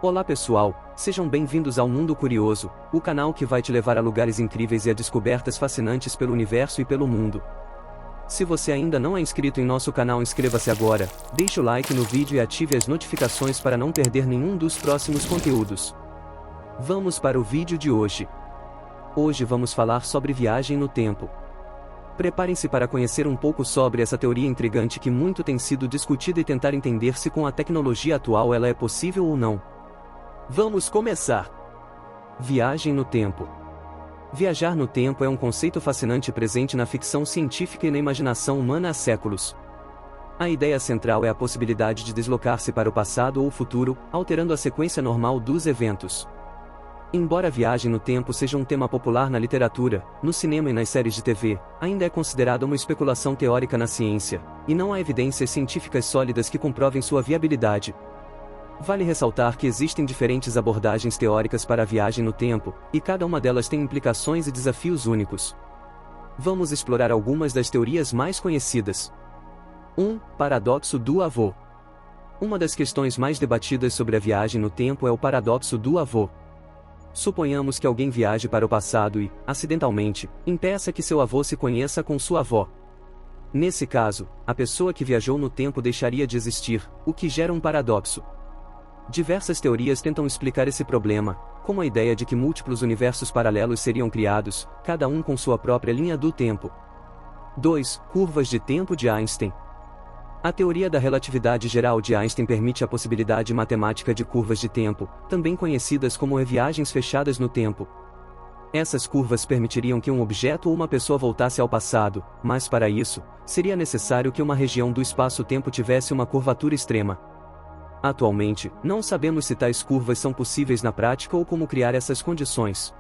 Olá pessoal, sejam bem-vindos ao Mundo Curioso, o canal que vai te levar a lugares incríveis e a descobertas fascinantes pelo universo e pelo mundo. Se você ainda não é inscrito em nosso canal, inscreva-se agora, deixe o like no vídeo e ative as notificações para não perder nenhum dos próximos conteúdos. Vamos para o vídeo de hoje. Hoje vamos falar sobre viagem no tempo. Preparem-se para conhecer um pouco sobre essa teoria intrigante que muito tem sido discutida e tentar entender se com a tecnologia atual ela é possível ou não. Vamos começar! Viagem no tempo. Viajar no tempo é um conceito fascinante presente na ficção científica e na imaginação humana há séculos. A ideia central é a possibilidade de deslocar-se para o passado ou o futuro, alterando a sequência normal dos eventos. Embora a viagem no tempo seja um tema popular na literatura, no cinema e nas séries de TV, ainda é considerada uma especulação teórica na ciência, e não há evidências científicas sólidas que comprovem sua viabilidade. Vale ressaltar que existem diferentes abordagens teóricas para a viagem no tempo, e cada uma delas tem implicações e desafios únicos. Vamos explorar algumas das teorias mais conhecidas. 1. Paradoxo do avô. Uma das questões mais debatidas sobre a viagem no tempo é o paradoxo do avô. Suponhamos que alguém viaje para o passado e, acidentalmente, impeça que seu avô se conheça com sua avó. Nesse caso, a pessoa que viajou no tempo deixaria de existir, o que gera um paradoxo. Diversas teorias tentam explicar esse problema, como a ideia de que múltiplos universos paralelos seriam criados, cada um com sua própria linha do tempo. 2. Curvas de tempo de Einstein. A teoria da relatividade geral de Einstein permite a possibilidade matemática de curvas de tempo, também conhecidas como viagens fechadas no tempo. Essas curvas permitiriam que um objeto ou uma pessoa voltasse ao passado, mas para isso, seria necessário que uma região do espaço-tempo tivesse uma curvatura extrema. Atualmente, não sabemos se tais curvas são possíveis na prática ou como criar essas condições.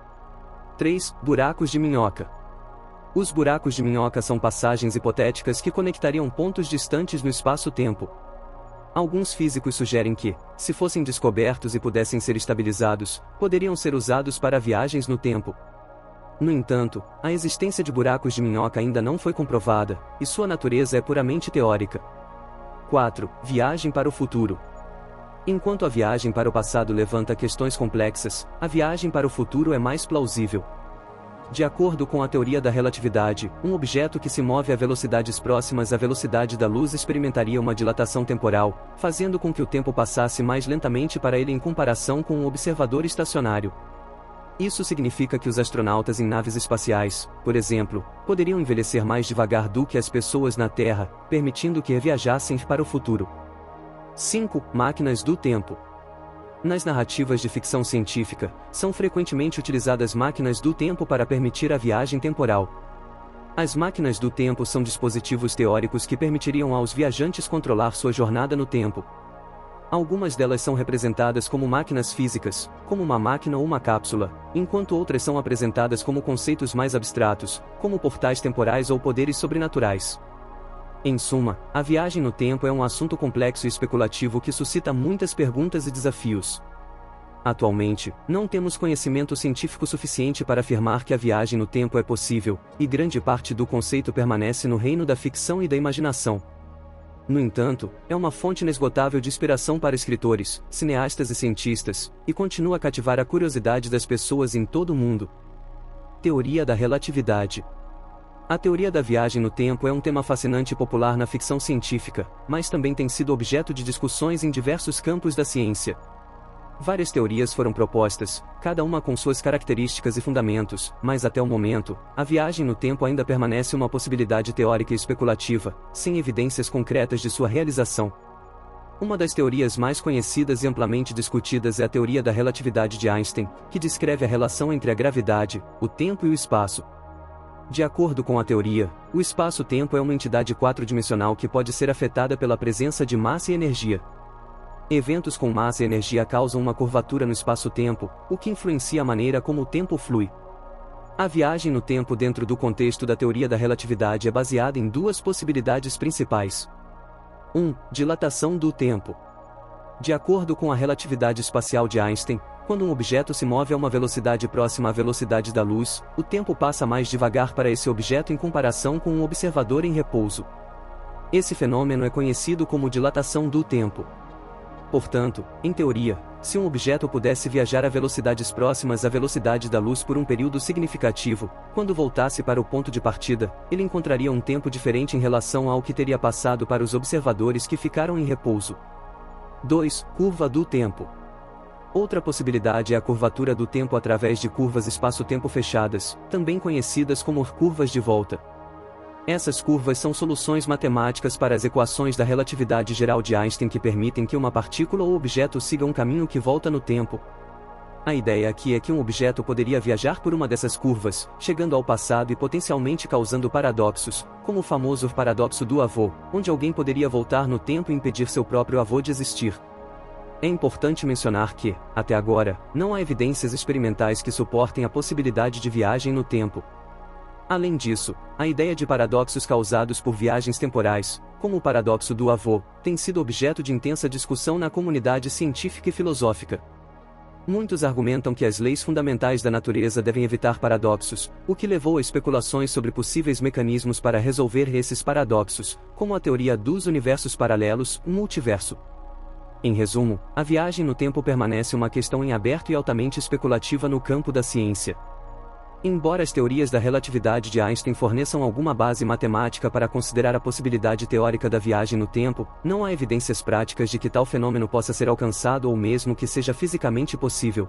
3. Buracos de minhoca. Os buracos de minhoca são passagens hipotéticas que conectariam pontos distantes no espaço-tempo. Alguns físicos sugerem que, se fossem descobertos e pudessem ser estabilizados, poderiam ser usados para viagens no tempo. No entanto, a existência de buracos de minhoca ainda não foi comprovada, e sua natureza é puramente teórica. 4. Viagem para o futuro. Enquanto a viagem para o passado levanta questões complexas, a viagem para o futuro é mais plausível. De acordo com a teoria da relatividade, um objeto que se move a velocidades próximas à velocidade da luz experimentaria uma dilatação temporal, fazendo com que o tempo passasse mais lentamente para ele em comparação com um observador estacionário. Isso significa que os astronautas em naves espaciais, por exemplo, poderiam envelhecer mais devagar do que as pessoas na Terra, permitindo que viajassem para o futuro. 5. Máquinas do tempo. Nas narrativas de ficção científica, são frequentemente utilizadas máquinas do tempo para permitir a viagem temporal. As máquinas do tempo são dispositivos teóricos que permitiriam aos viajantes controlar sua jornada no tempo. Algumas delas são representadas como máquinas físicas, como uma máquina ou uma cápsula, enquanto outras são apresentadas como conceitos mais abstratos, como portais temporais ou poderes sobrenaturais. Em suma, a viagem no tempo é um assunto complexo e especulativo que suscita muitas perguntas e desafios. Atualmente, não temos conhecimento científico suficiente para afirmar que a viagem no tempo é possível, e grande parte do conceito permanece no reino da ficção e da imaginação. No entanto, é uma fonte inesgotável de inspiração para escritores, cineastas e cientistas, e continua a cativar a curiosidade das pessoas em todo o mundo. Teoria da relatividade. A teoria da viagem no tempo é um tema fascinante e popular na ficção científica, mas também tem sido objeto de discussões em diversos campos da ciência. Várias teorias foram propostas, cada uma com suas características e fundamentos, mas até o momento, a viagem no tempo ainda permanece uma possibilidade teórica e especulativa, sem evidências concretas de sua realização. Uma das teorias mais conhecidas e amplamente discutidas é a teoria da relatividade de Einstein, que descreve a relação entre a gravidade, o tempo e o espaço. De acordo com a teoria, o espaço-tempo é uma entidade quatro-dimensional que pode ser afetada pela presença de massa e energia. Eventos com massa e energia causam uma curvatura no espaço-tempo, o que influencia a maneira como o tempo flui. A viagem no tempo dentro do contexto da teoria da relatividade é baseada em duas possibilidades principais. 1. Dilatação do tempo. De acordo com a relatividade espacial de Einstein, quando um objeto se move a uma velocidade próxima à velocidade da luz, o tempo passa mais devagar para esse objeto em comparação com um observador em repouso. Esse fenômeno é conhecido como dilatação do tempo. Portanto, em teoria, se um objeto pudesse viajar a velocidades próximas à velocidade da luz por um período significativo, quando voltasse para o ponto de partida, ele encontraria um tempo diferente em relação ao que teria passado para os observadores que ficaram em repouso. 2. Curva do tempo. Outra possibilidade é a curvatura do tempo através de curvas espaço-tempo fechadas, também conhecidas como curvas de volta. Essas curvas são soluções matemáticas para as equações da relatividade geral de Einstein que permitem que uma partícula ou objeto siga um caminho que volta no tempo. A ideia aqui é que um objeto poderia viajar por uma dessas curvas, chegando ao passado e potencialmente causando paradoxos, como o famoso paradoxo do avô, onde alguém poderia voltar no tempo e impedir seu próprio avô de existir. É importante mencionar que, até agora, não há evidências experimentais que suportem a possibilidade de viagem no tempo. Além disso, a ideia de paradoxos causados por viagens temporais, como o paradoxo do avô, tem sido objeto de intensa discussão na comunidade científica e filosófica. Muitos argumentam que as leis fundamentais da natureza devem evitar paradoxos, o que levou a especulações sobre possíveis mecanismos para resolver esses paradoxos, como a teoria dos universos paralelos, o multiverso. Em resumo, a viagem no tempo permanece uma questão em aberto e altamente especulativa no campo da ciência. Embora as teorias da relatividade de Einstein forneçam alguma base matemática para considerar a possibilidade teórica da viagem no tempo, não há evidências práticas de que tal fenômeno possa ser alcançado ou mesmo que seja fisicamente possível.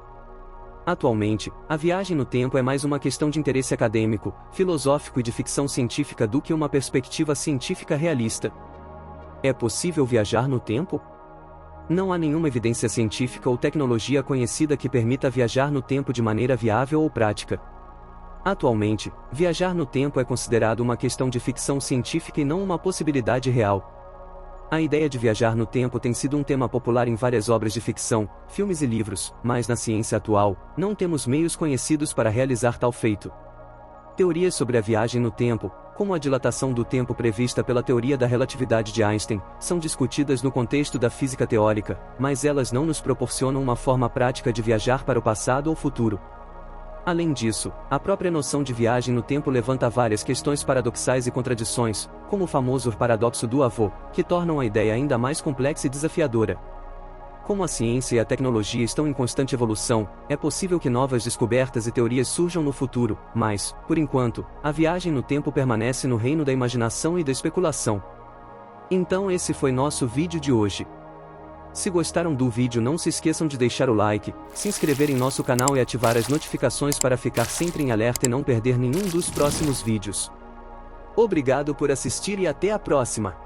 Atualmente, a viagem no tempo é mais uma questão de interesse acadêmico, filosófico e de ficção científica do que uma perspectiva científica realista. É possível viajar no tempo? Não há nenhuma evidência científica ou tecnologia conhecida que permita viajar no tempo de maneira viável ou prática. Atualmente, viajar no tempo é considerado uma questão de ficção científica e não uma possibilidade real. A ideia de viajar no tempo tem sido um tema popular em várias obras de ficção, filmes e livros, mas na ciência atual, não temos meios conhecidos para realizar tal feito. Teorias sobre a viagem no tempo, como a dilatação do tempo prevista pela teoria da relatividade de Einstein, são discutidas no contexto da física teórica, mas elas não nos proporcionam uma forma prática de viajar para o passado ou futuro. Além disso, a própria noção de viagem no tempo levanta várias questões paradoxais e contradições, como o famoso paradoxo do avô, que tornam a ideia ainda mais complexa e desafiadora. Como a ciência e a tecnologia estão em constante evolução, é possível que novas descobertas e teorias surjam no futuro, mas, por enquanto, a viagem no tempo permanece no reino da imaginação e da especulação. Então esse foi nosso vídeo de hoje. Se gostaram do vídeo, não se esqueçam de deixar o like, se inscrever em nosso canal e ativar as notificações para ficar sempre em alerta e não perder nenhum dos próximos vídeos. Obrigado por assistir e até a próxima!